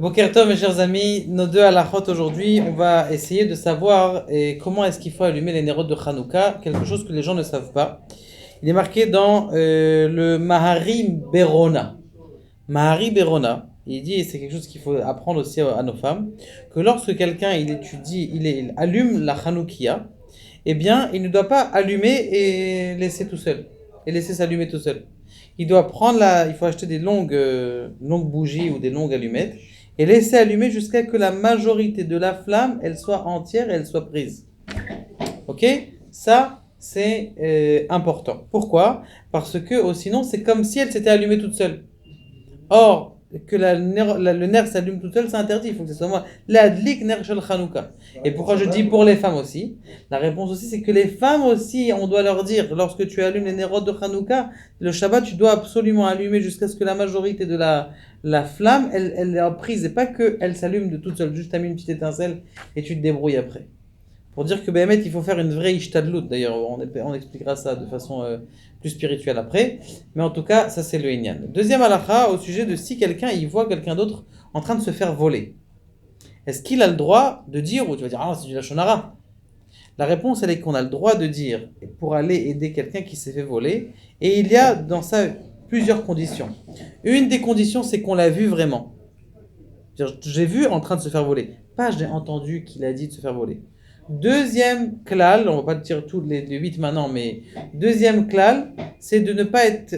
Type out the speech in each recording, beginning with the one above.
Boker Tov, mes chers amis, nos deux halachot aujourd'hui, on va essayer de savoir comment est-ce qu'il faut allumer les nérodes de Hanouka, quelque chose que les gens ne savent pas. Il est marqué dans le Mahari Berona. Mahari Berona, il dit, et c'est quelque chose qu'il faut apprendre aussi à nos femmes, que lorsque quelqu'un il étudie, il allume la Hanoukia, eh bien, il ne doit pas allumer et laisser tout seul, et laisser s'allumer tout seul. Il faut acheter des longues bougies ou des longues allumettes et laisser allumer jusqu'à que la majorité de la flamme, elle soit entière et elle soit prise. Ok? Ça, c'est important. Pourquoi? Parce que sinon, c'est comme si elle s'était allumée toute seule. Or, que le nerf s'allume tout seul, c'est interdit. Il faut que ce soit moi. L'adlik ner shel Chanukah. Et pourquoi je dis pour les femmes aussi? La réponse aussi, c'est que les femmes aussi, on doit leur dire, lorsque tu allumes les nérodes de Hanouka, le Shabbat, tu dois absolument allumer jusqu'à ce que la majorité de la flamme, elle est prise. Et pas qu'elle s'allume de toute seule. Juste, tu as mis une petite étincelle et tu te débrouilles après. Pour dire que Béhémet, il faut faire une vraie ishtadlout. D'ailleurs, on expliquera ça de façon plus spirituelle après. Mais en tout cas, ça c'est le Inyan. Deuxième halakha au sujet de si quelqu'un il voit quelqu'un d'autre en train de se faire voler. Est-ce qu'il a le droit de dire, ou tu vas dire, ah c'est du lachon hara. La réponse elle est qu'on a le droit de dire pour aller aider quelqu'un qui s'est fait voler. Et il y a dans ça plusieurs conditions. Une des conditions c'est qu'on l'a vu vraiment. J'ai vu en train de se faire voler. Pas j'ai entendu qu'il a dit de se faire voler. Deuxième klal, on va pas dire tous les 8 maintenant, mais deuxième klal, c'est de ne pas être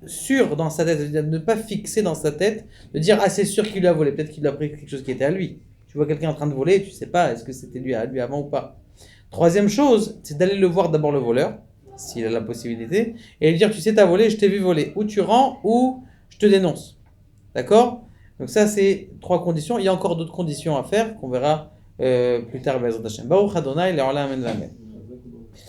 sûr dans sa tête, de ne pas fixer dans sa tête, de dire ah c'est sûr qu'il lui a volé, peut-être qu'il lui a pris quelque chose qui était à lui. Tu vois quelqu'un en train de voler, tu sais pas est-ce que c'était lui avant ou pas. Troisième chose, c'est d'aller le voir d'abord le voleur, s'il a la possibilité, et lui dire tu sais t'as volé, je t'ai vu voler, ou tu rends ou je te dénonce. D'accord? Donc ça c'est 3 conditions, il y a encore d'autres conditions à faire qu'on verra plus tard. Baruch Adonai, le'olam amen.